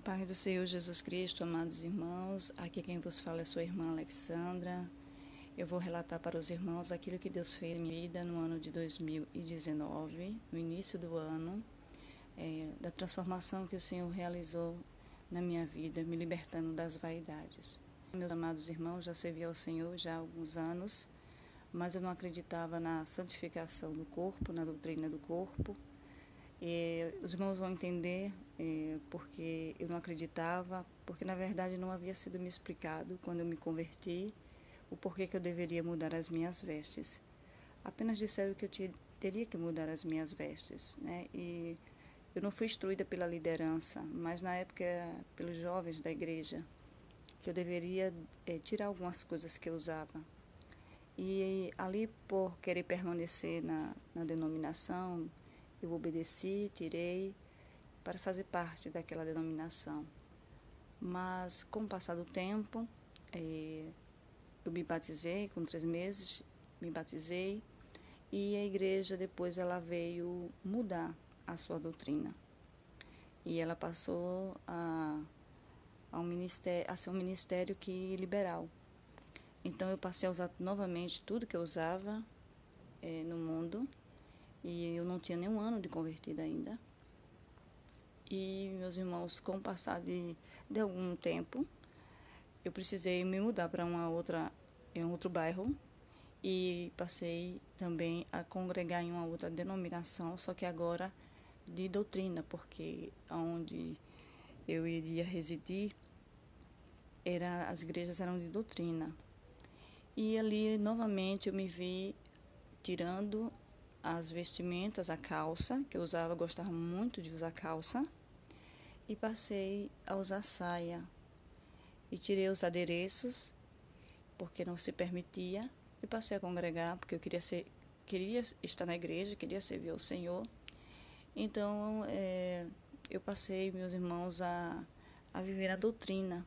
Paz do Senhor Jesus Cristo, amados irmãos, aqui quem vos fala é sua irmã Alexandra. Eu vou relatar para os irmãos aquilo que Deus fez na minha vida no ano de 2019, no início do ano, da transformação que o Senhor realizou na minha vida, me libertando das vaidades. Meus amados irmãos, já servi ao Senhor já há alguns anos, mas eu não acreditava na santificação do corpo, na doutrina do corpo. Os irmãos vão entender porque eu não acreditava, porque na verdade não havia sido me explicado quando eu me converti o porquê que eu deveria mudar as minhas vestes. Apenas disseram que eu teria que mudar as minhas vestes, né? E eu não fui instruída pela liderança, mas na época pelos jovens da igreja, que eu deveria tirar algumas coisas que eu usava. E ali, por querer permanecer na denominação, eu obedeci, tirei, para fazer parte daquela denominação. Mas, com o passar do tempo, eu me batizei, com 3 meses, me batizei, e a igreja depois ela veio mudar a sua doutrina. E ela passou a ser um ministério liberal. Então, eu passei a usar novamente tudo que eu usava no mundo, e eu não tinha nenhum ano de convertida ainda. E, meus irmãos, com o passar de algum tempo, eu precisei me mudar para um outro bairro e passei também a congregar em uma outra denominação, só que agora de doutrina, porque onde eu iria residir, as igrejas eram de doutrina. E ali, novamente, eu me vi tirando as vestimentas, a calça, que eu usava, gostava muito de usar calça, e passei a usar saia. E tirei os adereços, porque não se permitia, e passei a congregar, porque eu queria estar na igreja, queria servir ao Senhor. Então, eu passei, meus irmãos, a viver a doutrina,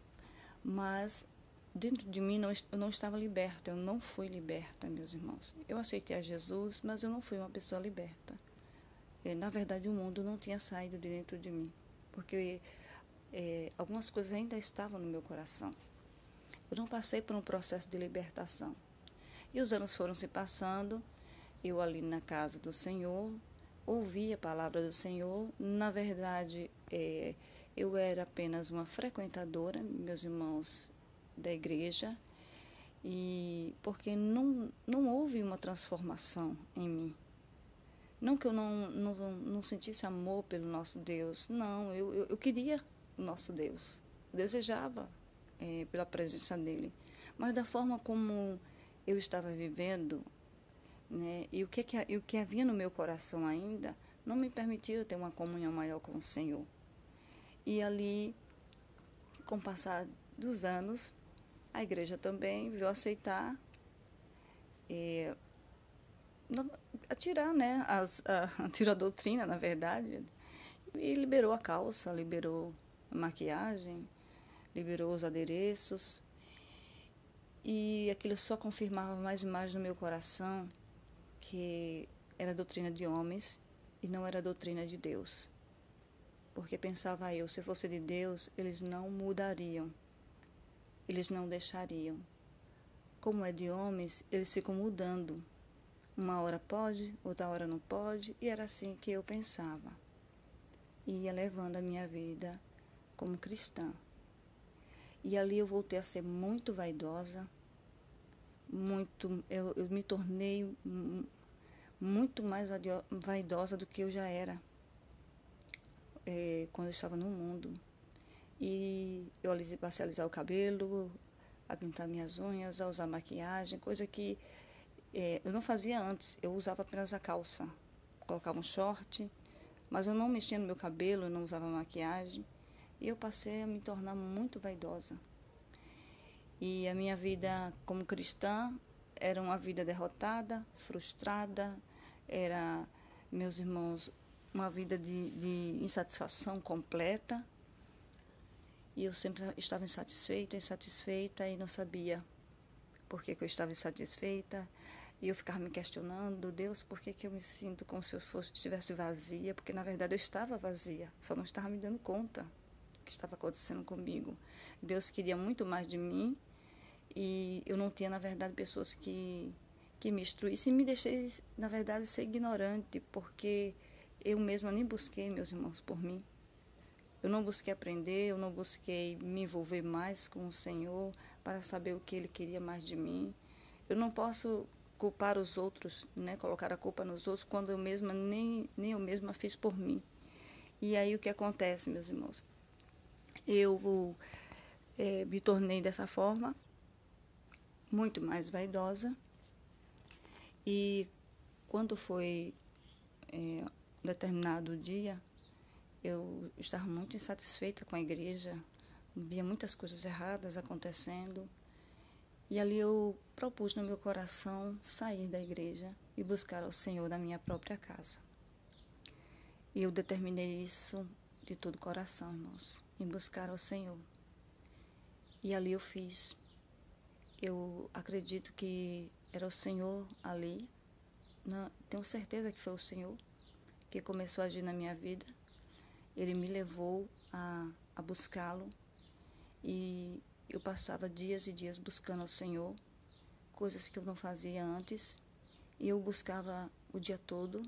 mas dentro de mim eu não estava liberta, eu não fui liberta, meus irmãos. Eu aceitei a Jesus, mas eu não fui uma pessoa liberta. Na verdade, o mundo não tinha saído de dentro de mim, porque algumas coisas ainda estavam no meu coração. Eu não passei por um processo de libertação. E os anos foram se passando, eu ali na casa do Senhor, ouvi a palavra do Senhor. Na verdade, eu era apenas uma frequentadora, meus irmãos, da igreja, e porque não houve uma transformação em mim. Não que eu não sentisse amor pelo nosso Deus, não, eu queria o nosso Deus, eu desejava pela presença dele, mas da forma como eu estava vivendo, né, e o que havia no meu coração ainda, não me permitia ter uma comunhão maior com o Senhor. E ali, com o passar dos anos, a igreja também veio aceitar, tirou a doutrina, na verdade, e liberou a calça, liberou a maquiagem, liberou os adereços. E aquilo só confirmava mais e mais no meu coração que era doutrina de homens e não era doutrina de Deus. Porque pensava eu, se fosse de Deus, eles não mudariam, eles não deixariam. Como é de homens, eles ficam mudando. Uma hora pode, outra hora não pode, e era assim que eu pensava. E ia levando a minha vida como cristã. E ali eu voltei a ser muito vaidosa, eu me tornei muito mais vaidosa do que eu já era quando eu estava no mundo. E eu passei a alisar o cabelo, a pintar minhas unhas, a usar maquiagem, coisa que eu não fazia antes. Eu usava apenas a calça, colocava um short, mas eu não mexia no meu cabelo, eu não usava maquiagem. E eu passei a me tornar muito vaidosa. E a minha vida como cristã era uma vida derrotada, frustrada, era, meus irmãos, uma vida de insatisfação completa. E eu sempre estava insatisfeita e não sabia por que eu estava insatisfeita. E eu ficava me questionando, Deus, por que eu me sinto como se eu estivesse vazia? Porque, na verdade, eu estava vazia, só não estava me dando conta. que estava acontecendo comigo. Deus queria muito mais de mim e eu não tinha, na verdade, pessoas que me instruíssem e me deixei, na verdade, ser ignorante, porque eu mesma nem busquei, meus irmãos, por mim. Eu não busquei aprender, eu não busquei me envolver mais com o Senhor para saber o que Ele queria mais de mim. Eu não posso culpar os outros, né, colocar a culpa nos outros, quando eu mesma, nem eu mesma fiz por mim. E aí o que acontece, meus irmãos? Eu me tornei dessa forma, muito mais vaidosa, e quando foi um determinado dia, eu estava muito insatisfeita com a igreja, via muitas coisas erradas acontecendo, e ali eu propus no meu coração sair da igreja e buscar ao Senhor da minha própria casa. E eu determinei isso de todo o coração, irmãos, em buscar ao Senhor. E ali eu fiz. Eu acredito que era o Senhor ali, tenho certeza que foi o Senhor que começou a agir na minha vida. Ele me levou a buscá-lo e eu passava dias e dias buscando ao Senhor, coisas que eu não fazia antes, e eu buscava o dia todo.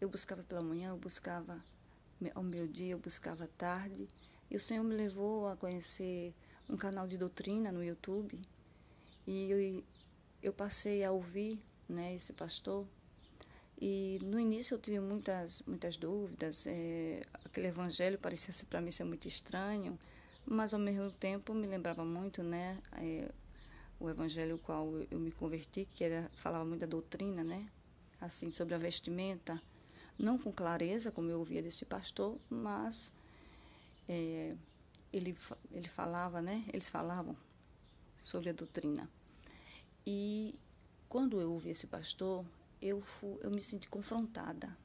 Eu buscava pela manhã, eu buscava ao meio-dia, eu buscava à tarde, e o Senhor me levou a conhecer um canal de doutrina no YouTube, e eu passei a ouvir, né, esse pastor. E no início eu tive muitas dúvidas, aquele evangelho parecia para mim ser muito estranho, mas ao mesmo tempo me lembrava muito, né, o evangelho ao qual eu me converti, que falava muito da doutrina, né, assim, sobre a vestimenta, não com clareza, como eu ouvia desse pastor, mas ele falava, né, eles falavam sobre a doutrina. E quando eu ouvi esse pastor, eu me senti confrontada.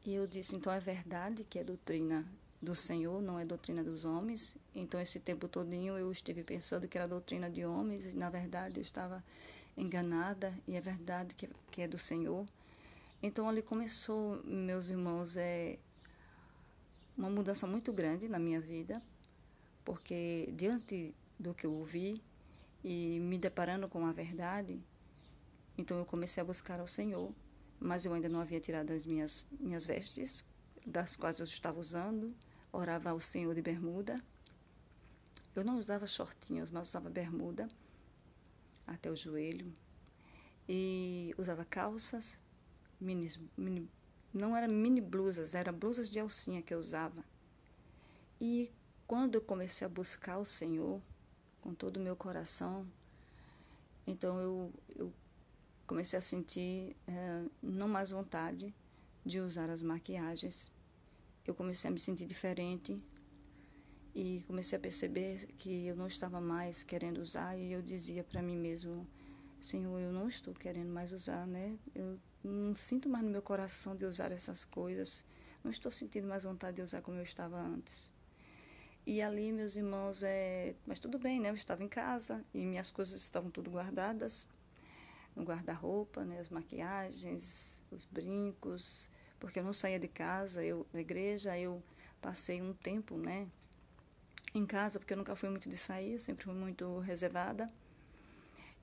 E eu disse, então é verdade que é doutrina do Senhor, não é doutrina dos homens? Então esse tempo todinho eu estive pensando que era doutrina de homens, e na verdade eu estava enganada, e é verdade que é do Senhor. Então ali começou, meus irmãos, uma mudança muito grande na minha vida, porque diante do que eu ouvi e me deparando com a verdade, então eu comecei a buscar ao Senhor, mas eu ainda não havia tirado as minhas vestes, das quais eu estava usando, orava ao Senhor de bermuda. Eu não usava shortinhos, mas usava bermuda até o joelho, e usava calças, não eram mini blusas, eram blusas de alcinha que eu usava. E quando eu comecei a buscar o Senhor com todo o meu coração, então eu comecei a sentir não mais vontade de usar as maquiagens. Eu comecei a me sentir diferente e comecei a perceber que eu não estava mais querendo usar, e eu dizia para mim mesmo, Senhor, eu não estou querendo mais usar, né? Eu não sinto mais no meu coração de usar essas coisas, não estou sentindo mais vontade de usar como eu estava antes. E ali, meus irmãos, mas tudo bem, né? Eu estava em casa e minhas coisas estavam tudo guardadas no guarda-roupa, né, as maquiagens, os brincos, porque eu não saía de casa, da igreja, eu passei um tempo, né, em casa, porque eu nunca fui muito de sair, sempre fui muito reservada,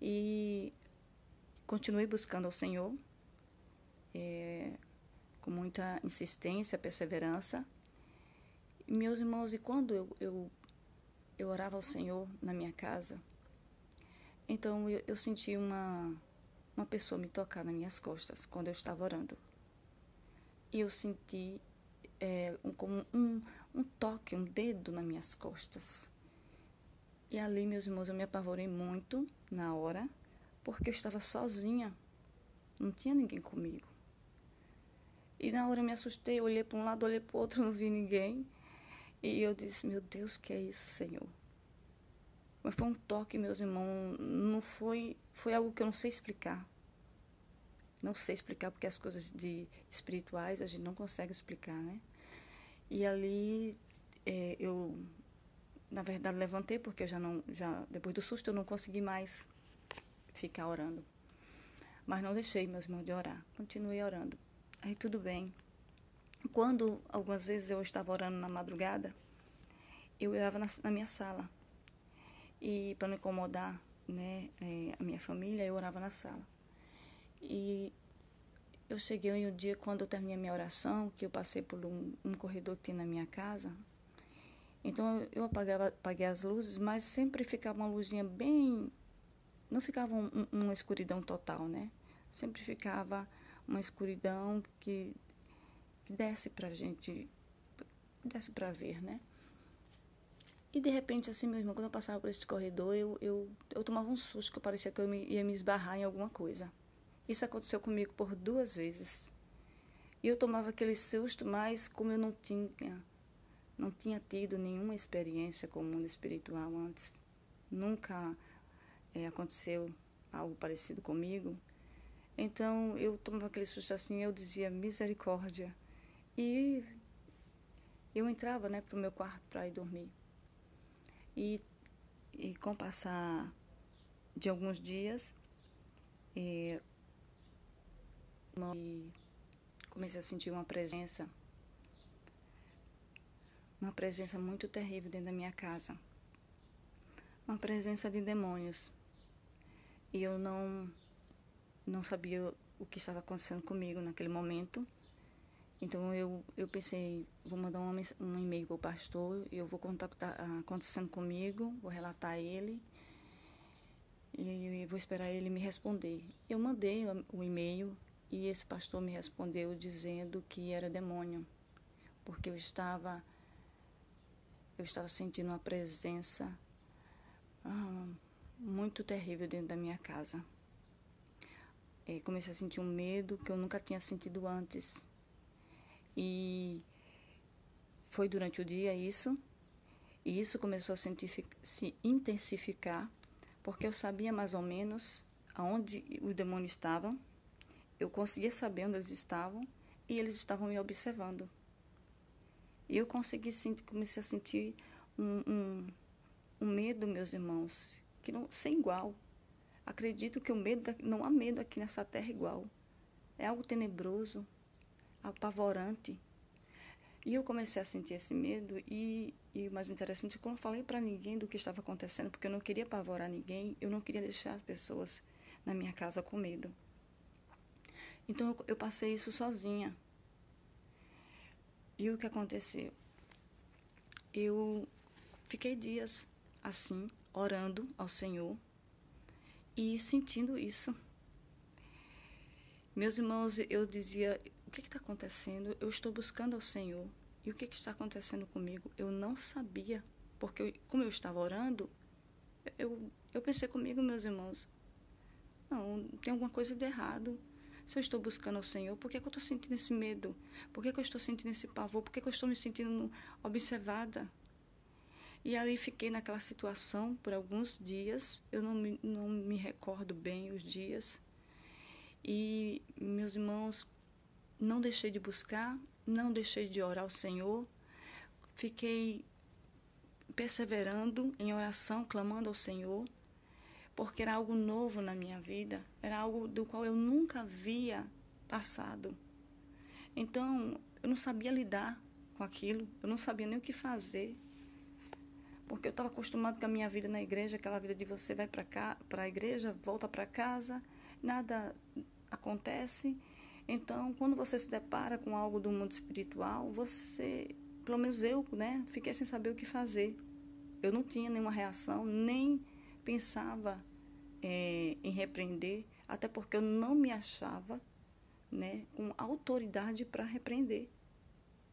e continuei buscando ao Senhor, com muita insistência, perseverança. E, meus irmãos, e quando eu orava ao Senhor na minha casa, então eu senti uma pessoa me tocar nas minhas costas quando eu estava orando. E eu senti como um toque, um dedo nas minhas costas. E ali, meus irmãos, eu me apavorei muito na hora, porque eu estava sozinha, não tinha ninguém comigo. E na hora eu me assustei, eu olhei para um lado, olhei para o outro, não vi ninguém. E eu disse, meu Deus, que é isso, Senhor? Mas foi um toque, meus irmãos, não foi algo que eu não sei explicar. Não sei explicar, porque as coisas espirituais a gente não consegue explicar, né? E ali eu, na verdade, levantei, porque depois do susto eu não consegui mais ficar orando. Mas não deixei, meus irmãos, de orar. Continuei orando. Aí tudo bem. Quando algumas vezes eu estava orando na madrugada, eu orava na minha sala. E para não incomodar, né, a minha família, eu orava na sala. E eu cheguei em um dia, quando eu terminei a minha oração, que eu passei por um corredor que tem na minha casa. Então eu apaguei as luzes, mas sempre ficava uma luzinha bem... Não ficava uma escuridão total, né? Sempre ficava uma escuridão que desse pra gente, desse pra ver, né? E de repente, assim, meu irmão, quando eu passava por esse corredor, eu tomava um susto, que parecia que eu ia me esbarrar em alguma coisa. Isso aconteceu comigo por 2 vezes. E eu tomava aquele susto, mas como eu não tinha tido nenhuma experiência com o mundo espiritual antes, nunca aconteceu algo parecido comigo, então eu tomava aquele susto assim, eu dizia misericórdia. E eu entrava, né, para o meu quarto para ir dormir. E com o passar de alguns dias, e comecei a sentir uma presença muito terrível dentro da minha casa. Uma presença de demônios. E eu não sabia o que estava acontecendo comigo naquele momento. Então eu pensei, vou mandar um e-mail para o pastor, eu vou contar o que está acontecendo comigo, vou relatar a ele e vou esperar ele me responder. Eu mandei o e-mail e esse pastor me respondeu dizendo que era demônio, porque eu estava sentindo uma presença muito terrível dentro da minha casa. Comecei a sentir um medo que eu nunca tinha sentido antes. E foi durante o dia isso, e isso começou a se intensificar, porque eu sabia mais ou menos aonde os demônios estavam, eu conseguia saber onde eles estavam, e eles estavam me observando. E eu comecei a sentir um medo, meus irmãos, que sem igual. Acredito que não há medo aqui nessa terra igual. É algo tenebroso, apavorante. E eu comecei a sentir esse medo e o mais interessante, quando eu falei para ninguém do que estava acontecendo, porque eu não queria apavorar ninguém, eu não queria deixar as pessoas na minha casa com medo. Então eu passei isso sozinha. E o que aconteceu? Eu fiquei dias assim, orando ao Senhor e sentindo isso. Meus irmãos, eu dizia, o que está acontecendo? Eu estou buscando ao Senhor. E o que está acontecendo comigo? Eu não sabia, porque como eu estava orando, eu pensei comigo, meus irmãos, não, tem alguma coisa de errado. Se eu estou buscando ao Senhor, por que eu estou sentindo esse medo? Por que eu estou sentindo esse pavor? Por que eu estou me sentindo observada? E ali fiquei naquela situação por alguns dias, eu não me recordo bem os dias. E, meus irmãos, não deixei de buscar, não deixei de orar ao Senhor, fiquei perseverando em oração, clamando ao Senhor, porque era algo novo na minha vida, era algo do qual eu nunca havia passado. Então, eu não sabia lidar com aquilo, eu não sabia nem o que fazer, porque eu estava acostumado com a minha vida na igreja, aquela vida de você vai para a igreja, volta para casa, nada acontece. Então, quando você se depara com algo do mundo espiritual, pelo menos eu, né, fiquei sem saber o que fazer. Eu não tinha nenhuma reação, nem pensava em repreender, até porque eu não me achava, né, com autoridade para repreender.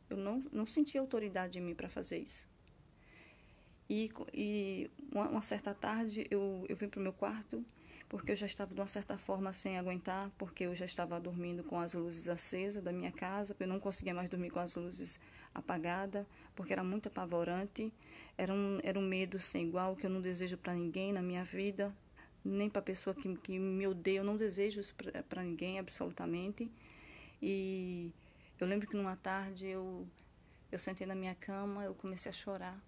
Eu não sentia autoridade em mim para fazer isso. E uma certa tarde eu vim para o meu quarto, porque eu já estava de uma certa forma sem aguentar, porque eu já estava dormindo com as luzes acesas da minha casa, porque eu não conseguia mais dormir com as luzes apagadas, porque era muito apavorante, era um medo sem igual, que eu não desejo para ninguém na minha vida, nem para a pessoa que me odeia, eu não desejo isso para ninguém, absolutamente. E eu lembro que numa tarde eu sentei na minha cama, eu comecei a chorar,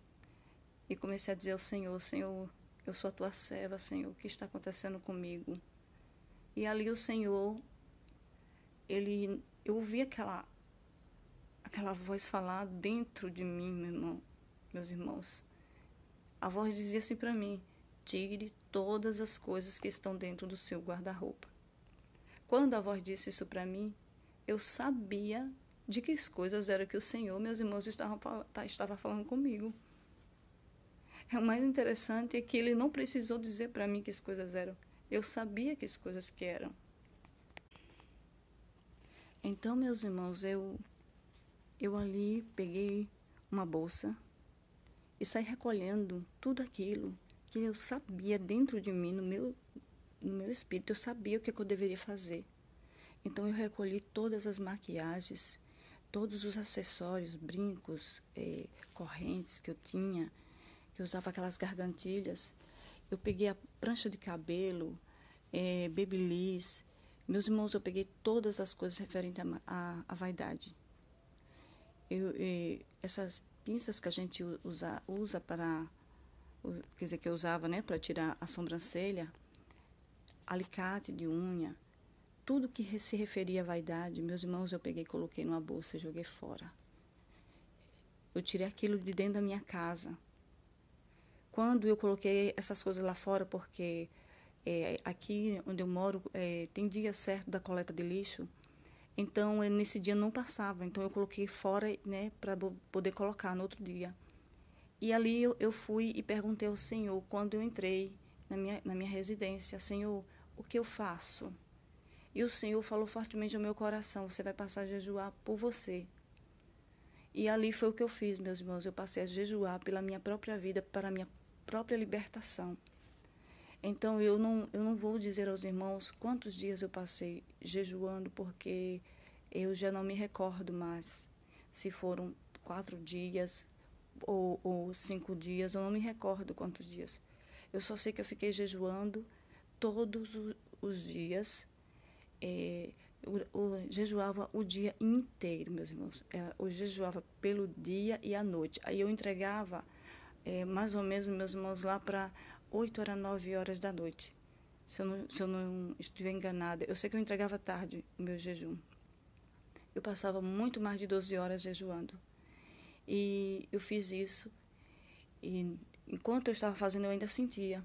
e comecei a dizer ao Senhor, Senhor, eu sou a tua serva, Senhor, o que está acontecendo comigo? E ali o Senhor, eu ouvi aquela voz falar dentro de mim, meus irmãos. a voz dizia assim para mim: tire todas as coisas que estão dentro do seu guarda-roupa. Quando a voz disse isso para mim, eu sabia de que coisas era que o Senhor, meus irmãos, estava falando comigo. O mais interessante é que ele não precisou dizer para mim que as coisas eram. Eu sabia que as coisas que eram. Então, meus irmãos, eu ali peguei uma bolsa e saí recolhendo tudo aquilo que eu sabia dentro de mim, no meu espírito, eu sabia o que eu deveria fazer. Então, eu recolhi todas as maquiagens, todos os acessórios, brincos, correntes que eu tinha, que eu usava aquelas gargantilhas. Eu peguei a prancha de cabelo, babyliss. Meus irmãos, eu peguei todas as coisas referentes à vaidade. Essas pinças que a gente usa para, quer dizer, que eu usava, né, para tirar a sobrancelha, alicate de unha, tudo que se referia à vaidade, meus irmãos, eu peguei, coloquei numa bolsa e joguei fora. Eu tirei aquilo de dentro da minha casa. Quando eu coloquei essas coisas lá fora, porque aqui onde eu moro tem dia certo da coleta de lixo, então nesse dia não passava, então eu coloquei fora, né, para poder colocar no outro dia. E ali eu fui e perguntei ao Senhor, quando eu entrei na minha residência: Senhor, o que eu faço? E o Senhor falou fortemente ao meu coração: você vai passar a jejuar por você. E ali foi o que eu fiz, meus irmãos. Eu passei a jejuar pela minha própria vida, para a minha própria libertação. Então, eu não vou dizer aos irmãos quantos dias eu passei jejuando, porque eu já não me recordo mais. Se foram 4 dias ou 5 dias, eu não me recordo quantos dias. Eu só sei que eu fiquei jejuando todos os dias. Eu jejuava o dia inteiro, meus irmãos. Eu jejuava pelo dia e à noite. Aí eu entregava mais ou menos, meus irmãos, lá para 8 horas, 9 horas da noite. Se eu não estiver enganada. Eu sei que eu entregava tarde o meu jejum. Eu passava muito mais de 12 horas jejuando. E eu fiz isso. E enquanto eu estava fazendo, eu ainda sentia.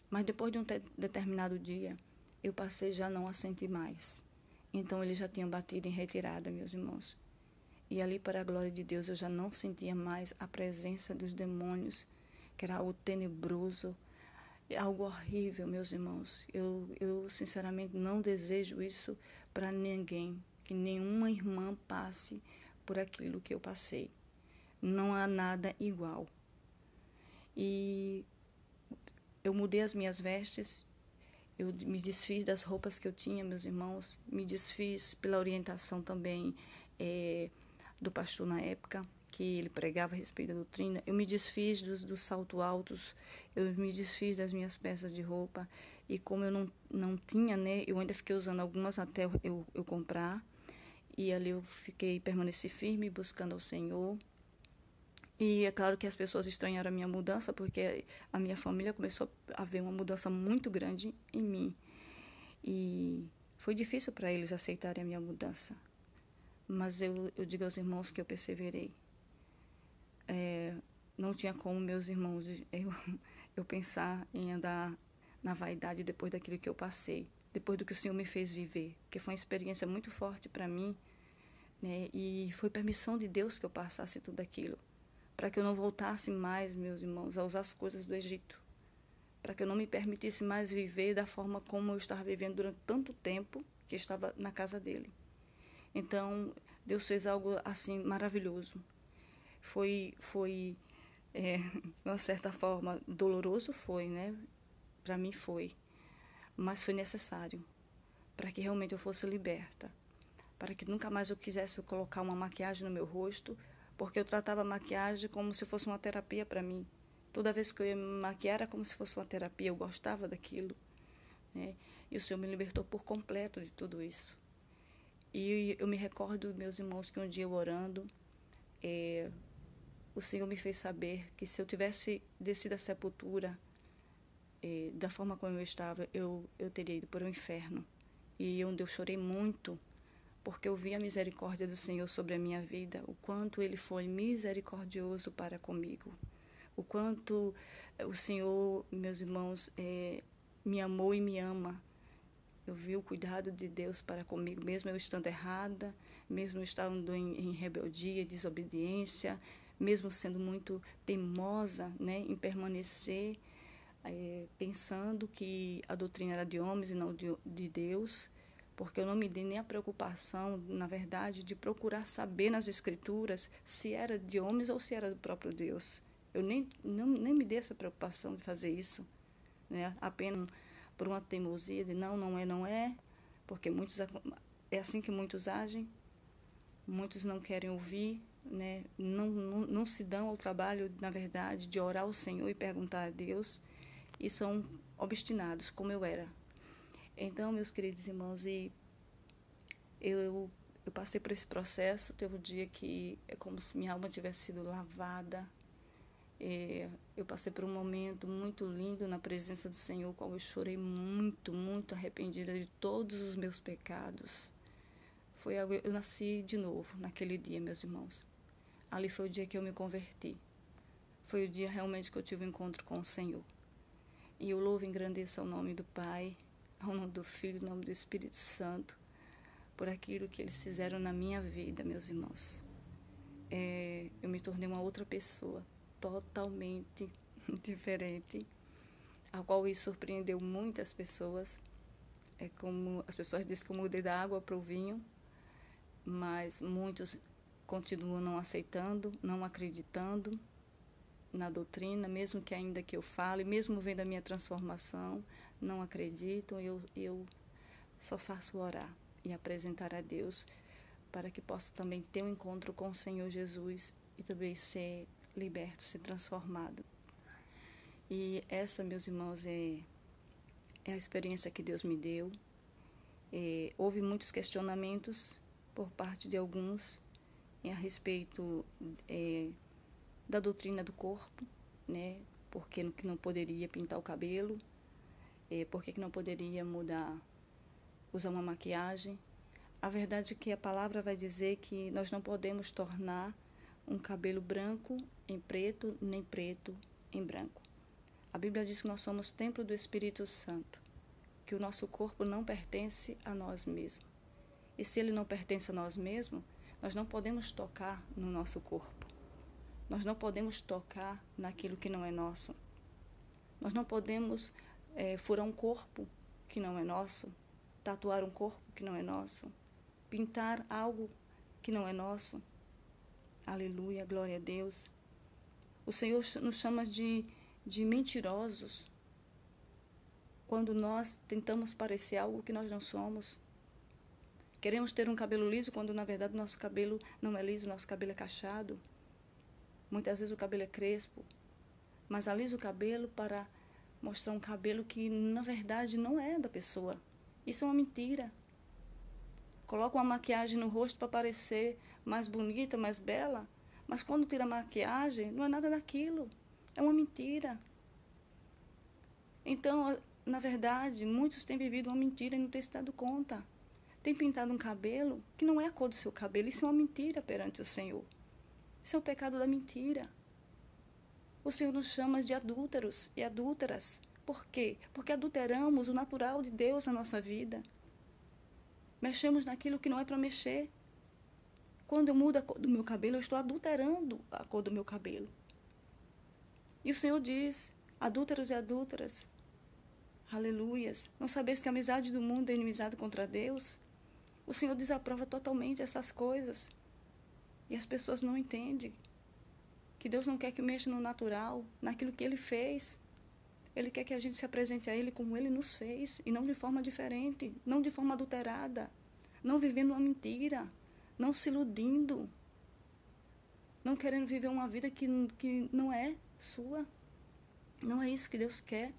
Mas depois de um determinado dia, eu passei já não a sentir mais. Então, eles já tinham batido em retirada, meus irmãos. E ali, para a glória de Deus, eu já não sentia mais a presença dos demônios, que era algo tenebroso, algo horrível, meus irmãos. Eu sinceramente, não desejo isso para ninguém, que nenhuma irmã passe por aquilo que eu passei. Não há nada igual. E eu mudei as minhas vestes. Eu me desfiz das roupas que eu tinha, meus irmãos. Me desfiz pela orientação também do pastor na época, que ele pregava a respeito da doutrina. Eu me desfiz dos saltos altos. Eu me desfiz das minhas peças de roupa. E como eu não tinha, né, eu ainda fiquei usando algumas até eu comprar. E ali eu permaneci firme, buscando ao Senhor. E é claro que as pessoas estranharam a minha mudança, porque a minha família começou a ver uma mudança muito grande em mim. E foi difícil para eles aceitarem a minha mudança. Mas eu digo aos irmãos que eu perseverei. Não tinha como, meus irmãos, eu pensar em andar na vaidade depois daquilo que eu passei, depois do que o Senhor me fez viver, que foi uma experiência muito forte para mim, né? E foi permissão de Deus que eu passasse tudo aquilo, para que eu não voltasse mais, meus irmãos, a usar as coisas do Egito, para que eu não me permitisse mais viver da forma como eu estava vivendo durante tanto tempo que estava na casa dele. Então, Deus fez algo assim maravilhoso. Foi de uma certa forma, doloroso foi, né? Para mim foi. Mas foi necessário para que realmente eu fosse liberta. Para que nunca mais eu quisesse colocar uma maquiagem no meu rosto, porque eu tratava a maquiagem como se fosse uma terapia para mim. Toda vez que eu ia me maquiar era como se fosse uma terapia, eu gostava daquilo, né? E o Senhor me libertou por completo de tudo isso. E eu me recordo, meus irmãos, que um dia eu orando, o Senhor me fez saber que se eu tivesse descido à sepultura, da forma como eu estava, eu teria ido para o inferno. E onde eu chorei muito, porque eu vi a misericórdia do Senhor sobre a minha vida, o quanto Ele foi misericordioso para comigo. o quanto o Senhor, meus irmãos, me amou e me ama. Eu vi o cuidado de Deus para comigo, mesmo eu estando errada, mesmo estando em rebeldia, desobediência, mesmo sendo muito teimosa, né, em permanecer pensando que a doutrina era de homens e não de Deus, porque eu não me dei nem a preocupação, na verdade, de procurar saber nas Escrituras se era de homens ou se era do próprio Deus. Eu nem me dei essa preocupação de fazer isso, né? Apenas por uma teimosia de não é, porque é assim que muitos agem, muitos não querem ouvir, né? Não se dão ao trabalho, na verdade, de orar ao Senhor e perguntar a Deus, e são obstinados, como eu era. Então, meus queridos irmãos, eu passei por esse processo. Teve um dia que é como se minha alma tivesse sido lavada. Eu passei por um momento muito lindo na presença do Senhor, qual eu chorei muito, muito arrependida de todos os meus pecados. Eu nasci de novo naquele dia, meus irmãos. Ali foi o dia que eu me converti. Foi o dia realmente que eu tive um encontro com o Senhor. E eu louvo e engrandeço ao nome do Pai, ao nome do Filho, ao nome do Espírito Santo, por aquilo que eles fizeram na minha vida, meus irmãos. Eu me tornei uma outra pessoa, totalmente diferente, a qual isso surpreendeu muitas pessoas. É como as pessoas dizem que eu mudei da água para o vinho, mas muitos continuam não aceitando, não acreditando na doutrina, mesmo que ainda que eu fale, mesmo vendo a minha transformação, não acreditam. Eu só faço orar e apresentar a Deus para que possa também ter um encontro com o Senhor Jesus e também ser liberto, ser transformado. E essa, meus irmãos, é a experiência que Deus me deu. Houve muitos questionamentos por parte de alguns a respeito da doutrina do corpo, né? Por que não poderia pintar o cabelo, por que não poderia usar uma maquiagem. A verdade é que a palavra vai dizer que nós não podemos tornar um cabelo branco em preto, nem preto em branco. A Bíblia diz que nós somos templo do Espírito Santo, que o nosso corpo não pertence a nós mesmos. E se ele não pertence a nós mesmos, nós não podemos tocar no nosso corpo. Nós não podemos tocar naquilo que não é nosso. Nós não podemos furar um corpo que não é nosso, tatuar um corpo que não é nosso, pintar algo que não é nosso. Aleluia, glória a Deus. O Senhor nos chama de mentirosos quando nós tentamos parecer algo que nós não somos. Queremos ter um cabelo liso quando, na verdade, nosso cabelo não é liso, nosso cabelo é cacheado. Muitas vezes o cabelo é crespo, mas alisa o cabelo para mostrar um cabelo que, na verdade, não é da pessoa. Isso é uma mentira. Coloca uma maquiagem no rosto para parecer mais bonita, mais bela, mas quando tira a maquiagem, não é nada daquilo. É uma mentira. Então, na verdade, muitos têm vivido uma mentira e não têm se dado conta. Tem pintado um cabelo que não é a cor do seu cabelo. Isso é uma mentira perante o Senhor. Isso é o pecado da mentira. O Senhor nos chama de adúlteros e adúlteras. Por quê? Porque adulteramos o natural de Deus na nossa vida. Mexemos naquilo que não é para mexer. Quando eu mudo a cor do meu cabelo, eu estou adulterando a cor do meu cabelo. E o Senhor diz, adúlteros e adúlteras, aleluias, não sabeis que a amizade do mundo é inimizade contra Deus? O Senhor desaprova totalmente essas coisas. E as pessoas não entendem que Deus não quer que mexa no natural, naquilo que Ele fez. Ele quer que a gente se apresente a Ele como Ele nos fez, e não de forma diferente, não de forma adulterada, não vivendo uma mentira, não se iludindo, não querendo viver uma vida que não é sua. Não é isso que Deus quer.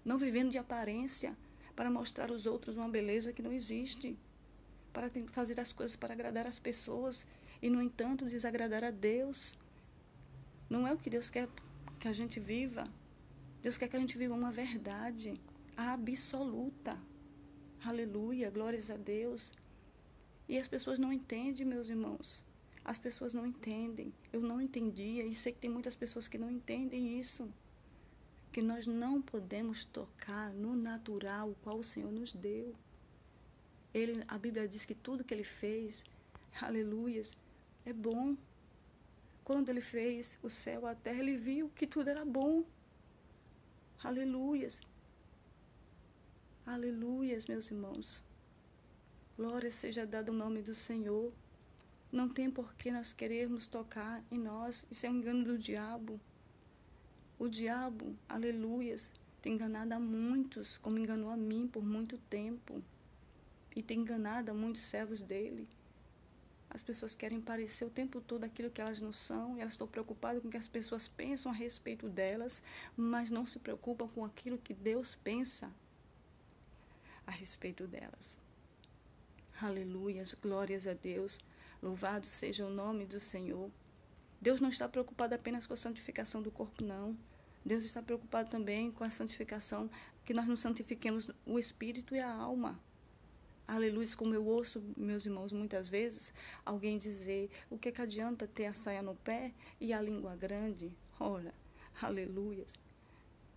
Não vivendo de aparência, para mostrar aos outros uma beleza que não existe, para fazer as coisas para agradar as pessoas e, no entanto, desagradar a Deus. Não é o que Deus quer que a gente viva. Deus quer que a gente viva uma verdade absoluta. Aleluia, glórias a Deus. E as pessoas não entendem, meus irmãos. As pessoas não entendem. Eu não entendia e sei que tem muitas pessoas que não entendem isso. Que nós não podemos tocar no natural o qual o Senhor nos deu. A Bíblia diz que tudo que Ele fez, aleluias, é bom. Quando Ele fez o céu, a terra, Ele viu que tudo era bom. Aleluias. Aleluias, meus irmãos. Glória seja dada ao nome do Senhor. Não tem por que nós querermos tocar em nós. Isso é um engano do diabo. O diabo, aleluias, tem enganado a muitos, como enganou a mim por muito tempo. E tem enganado a muitos servos dele. As pessoas querem parecer o tempo todo aquilo que elas não são. E elas estão preocupadas com o que as pessoas pensam a respeito delas, mas não se preocupam com aquilo que Deus pensa a respeito delas. Aleluias, glórias a Deus. Louvado seja o nome do Senhor. Deus não está preocupado apenas com a santificação do corpo, não. Deus está preocupado também com a santificação, que nós nos santifiquemos o espírito e a alma. Aleluia, como eu ouço, meus irmãos, muitas vezes, alguém dizer, o que adianta ter a saia no pé e a língua grande? Ora, aleluia.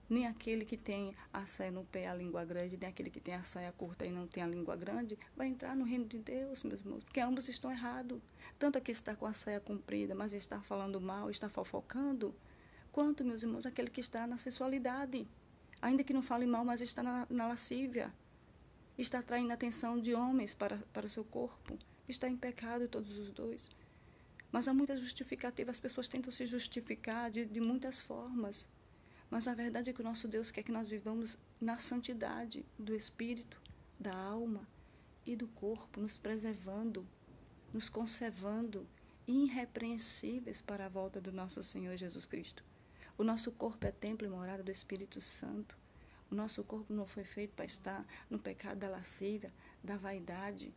Nem aquele que tem a saia no pé e a língua grande, nem aquele que tem a saia curta e não tem a língua grande, vai entrar no reino de Deus, meus irmãos, porque ambos estão errados. Tanto aquele que está com a saia comprida, mas está falando mal, está fofocando, quanto, meus irmãos, aquele que está na sensualidade, ainda que não fale mal, mas está na lascívia, está atraindo a atenção de homens para o seu corpo, está em pecado todos os dois. Mas há muitas justificativas, as pessoas tentam se justificar de muitas formas. Mas a verdade é que o nosso Deus quer que nós vivamos na santidade do espírito, da alma e do corpo, nos preservando, nos conservando irrepreensíveis para a volta do nosso Senhor Jesus Cristo. O nosso corpo é templo e morada do Espírito Santo. O nosso corpo não foi feito para estar no pecado da lascívia, da vaidade.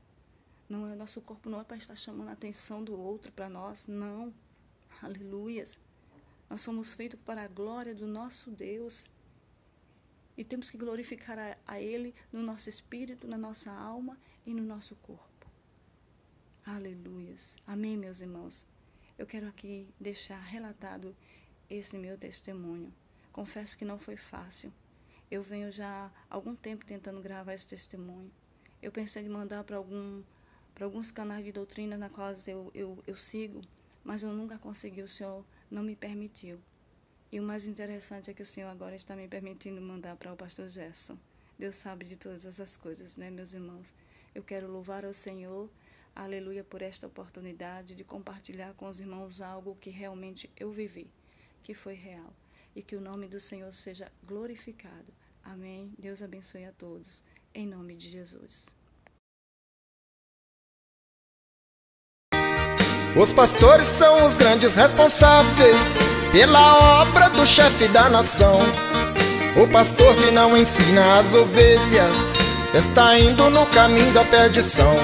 Nosso corpo não é para estar chamando a atenção do outro para nós, não. Aleluias. Nós somos feitos para a glória do nosso Deus. E temos que glorificar a Ele no nosso espírito, na nossa alma e no nosso corpo. Aleluias. Amém, meus irmãos. Eu quero aqui deixar relatado esse meu testemunho. Confesso que não foi fácil. Eu venho já há algum tempo tentando gravar esse testemunho. Eu pensei em mandar para alguns canais de doutrina na quais eu sigo, mas eu nunca consegui, o Senhor não me permitiu. E o mais interessante é que o Senhor agora está me permitindo mandar para o pastor Gerson. Deus sabe de todas essas coisas, né, meus irmãos? Eu quero louvar ao Senhor, aleluia, por esta oportunidade de compartilhar com os irmãos algo que realmente eu vivi, que foi real. E que o nome do Senhor seja glorificado. Amém. Deus abençoe a todos. Em nome de Jesus. Os pastores são os grandes responsáveis pela obra do chefe da nação. O pastor que não ensina as ovelhas está indo no caminho da perdição.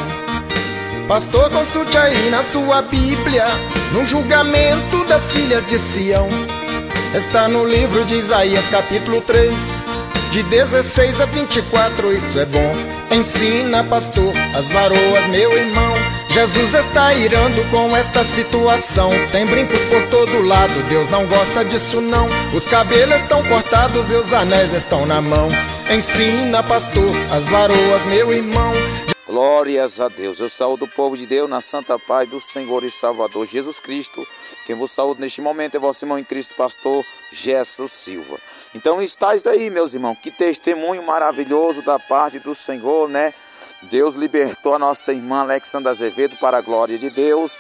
Pastor, consulte aí na sua Bíblia, no julgamento das filhas de Sião. Está no livro de Isaías capítulo 3, de 16 a 24, isso é bom. Ensina, pastor, as varoas, meu irmão. Jesus está irando com esta situação. Tem brincos por todo lado, Deus não gosta disso não. Os cabelos estão cortados e os anéis estão na mão. Ensina, pastor, as varoas, meu irmão. Glórias a Deus. Eu saúdo o povo de Deus na santa paz do Senhor e Salvador Jesus Cristo. Quem vos saúda neste momento é vosso irmão em Cristo, pastor Gerson Silva. Então estáis aí, meus irmãos, que testemunho maravilhoso da parte do Senhor, né? Deus libertou a nossa irmã Alexandra Azevedo para a glória de Deus.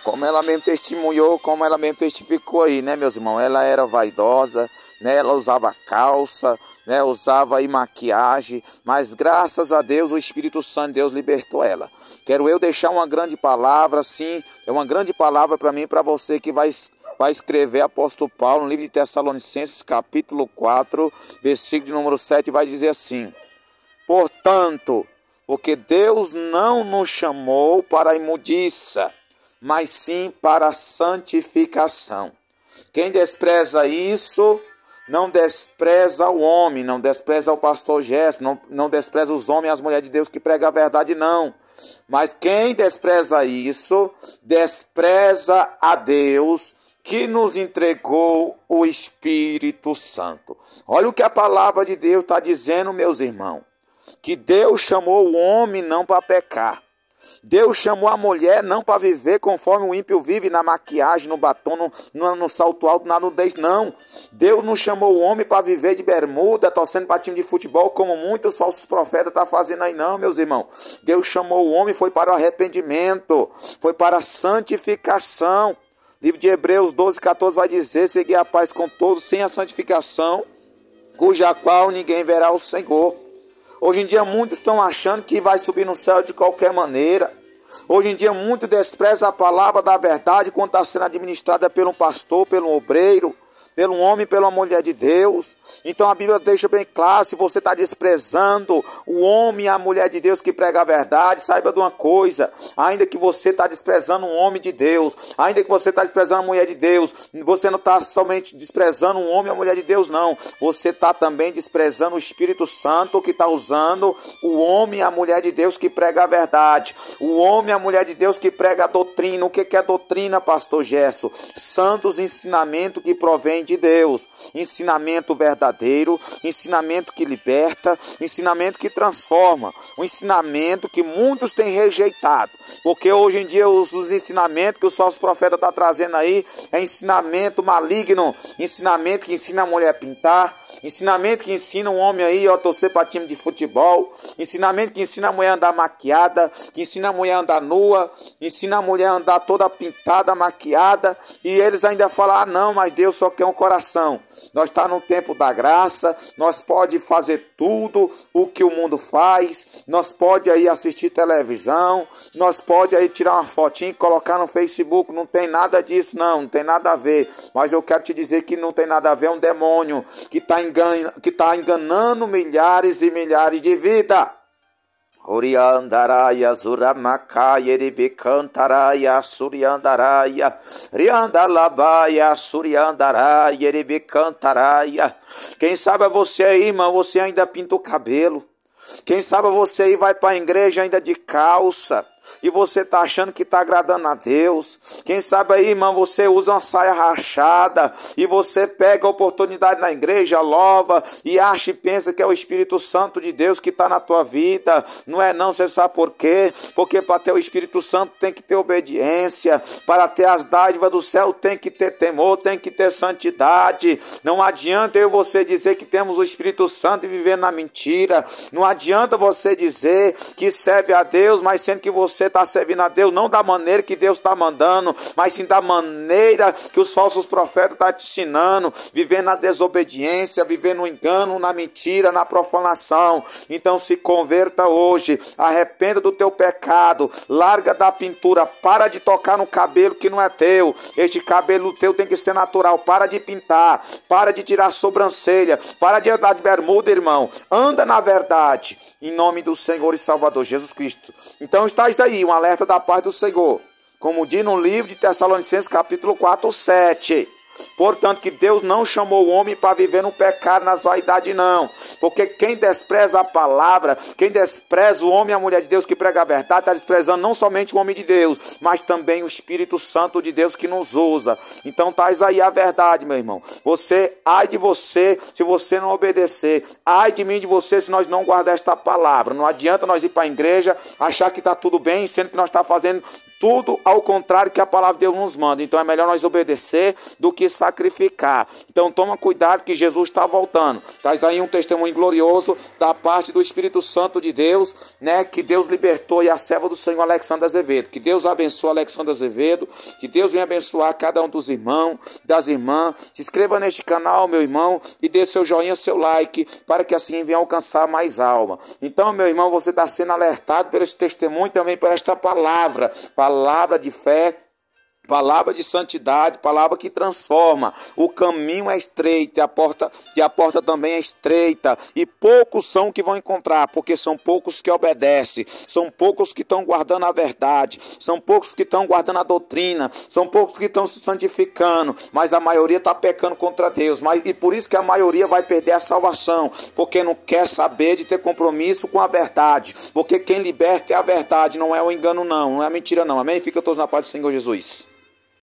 Como ela mesmo testemunhou, como ela mesmo testificou aí, né, meus irmãos? Ela era vaidosa, né? Ela usava calça, né? Usava aí maquiagem, mas graças a Deus o Espírito Santo de Deus libertou ela. Quero eu deixar uma grande palavra, sim, é uma grande palavra para mim e para você que vai escrever apóstolo Paulo no livro de Tessalonicenses capítulo 4, versículo de número 7, vai dizer assim: portanto, porque Deus não nos chamou para a imundícia, mas sim para a santificação. Quem despreza isso, não despreza o homem, não despreza o pastor Gesso, não despreza os homens e as mulheres de Deus que pregam a verdade, não. Mas quem despreza isso, despreza a Deus que nos entregou o Espírito Santo. Olha o que a palavra de Deus está dizendo, meus irmãos. Que Deus chamou o homem não para pecar. Deus chamou a mulher não para viver conforme o ímpio vive, na maquiagem, no batom, no salto alto, na nudez, não. Deus não chamou o homem para viver de bermuda, torcendo para time de futebol, como muitos falsos profetas estão fazendo aí, não, meus irmãos. Deus chamou o homem, foi para o arrependimento, foi para a santificação. Livro de Hebreus 12, 14 vai dizer: seguir a paz com todos, sem a santificação, cuja qual ninguém verá o Senhor. Hoje em dia muitos estão achando que vai subir no céu de qualquer maneira. Hoje em dia muitos desprezam a palavra da verdade quando está sendo administrada pelo pastor, pelo obreiro, pelo homem, pela mulher de Deus. Então a Bíblia deixa bem claro: se você está desprezando o homem e a mulher de Deus que prega a verdade, saiba de uma coisa: ainda que você está desprezando um homem de Deus, ainda que você está desprezando a mulher de Deus, você não está somente desprezando um homem e a mulher de Deus, não. Você está também desprezando o Espírito Santo, que está usando o homem e a mulher de Deus que prega a verdade, o homem e a mulher de Deus que prega a doutrina. O que é doutrina, pastor Gesso? Santos ensinamento que provém de Deus, ensinamento verdadeiro, ensinamento que liberta, ensinamento que transforma, um ensinamento que muitos têm rejeitado, porque hoje em dia os ensinamentos que os falsos profetas estão trazendo aí é ensinamento maligno, ensinamento que ensina a mulher a pintar, ensinamento que ensina um homem aí a torcer para time de futebol, ensinamento que ensina a mulher a andar maquiada, que ensina a mulher a andar nua, ensina a mulher a andar toda pintada, maquiada, e eles ainda falam: ah não, mas Deus só quer um coração. Nós estamos no tempo da graça, nós pode fazer tudo o que o mundo faz, nós pode aí assistir televisão, nós pode aí tirar uma fotinha e colocar no Facebook. Não tem nada disso, não tem nada a ver. Mas eu quero te dizer que não tem nada a ver, é um demônio que está enganando milhares e milhares de vidas. Oriandaraya Zuramakaia Eribicantaraya Suriandaraya Riandalabaya Suriandaraya Eribicantaraya. Quem sabe é você aí, irmão, você ainda pinta o cabelo. Quem sabe você aí vai para a igreja ainda de calça e você está achando que está agradando a Deus. Quem sabe aí, irmão, você usa uma saia rachada e você pega a oportunidade na igreja, louva e acha e pensa que é o Espírito Santo de Deus que está na tua vida. Não é não, você sabe por quê? Porque para ter o Espírito Santo tem que ter obediência, para ter as dádivas do céu tem que ter temor, tem que ter santidade. Não adianta eu e você dizer que temos o Espírito Santo e viver na mentira. Não adianta você dizer que serve a Deus, mas sendo que você está servindo a Deus não da maneira que Deus está mandando, mas sim da maneira que os falsos profetas estão te ensinando, vivendo na desobediência, vivendo no engano, na mentira, na profanação. Então se converta hoje, arrependa do teu pecado, larga da pintura, para de tocar no cabelo que não é teu. Este cabelo teu tem que ser natural. Para de pintar, para de tirar a sobrancelha, para de andar de bermuda, irmão. Anda na verdade, em nome do Senhor e Salvador Jesus Cristo. Então está aí um alerta da paz do Senhor, como diz no livro de Tessalonicenses capítulo 4, 7. Portanto, que Deus não chamou o homem para viver no pecado, nas vaidades, não. Porque quem despreza a palavra, quem despreza o homem e a mulher de Deus que prega a verdade, está desprezando não somente o homem de Deus, mas também o Espírito Santo de Deus que nos usa. Então, traz aí a verdade, meu irmão. Ai de você se você não obedecer. Ai de mim e de você se nós não guardar esta palavra. Não adianta nós ir para a igreja, achar que está tudo bem, sendo que nós estamos fazendo tudo ao contrário que a palavra de Deus nos manda. Então é melhor nós obedecer do que sacrificar. Então toma cuidado que Jesus está voltando. Traz aí um testemunho glorioso da parte do Espírito Santo de Deus, né? Que Deus libertou e a serva do Senhor Alexandre Azevedo. Que Deus abençoe Alexandre Azevedo. Que Deus venha abençoar cada um dos irmãos, das irmãs. Se inscreva neste canal, meu irmão, e dê seu joinha, seu like, para que assim venha alcançar mais alma. Então, meu irmão, você está sendo alertado por esse testemunho, também por esta palavra de fé, Palavra de santidade, palavra que transforma. O caminho é estreito e a porta também é estreita. E poucos são que vão encontrar, porque são poucos que obedecem. São poucos que estão guardando a verdade. São poucos que estão guardando a doutrina. São poucos que estão se santificando. Mas a maioria está pecando contra Deus. E por isso que a maioria vai perder a salvação. Porque não quer saber de ter compromisso com a verdade. Porque quem liberta é a verdade, não é o engano não. Não é mentira não. Amém? Fica todos na paz do Senhor Jesus.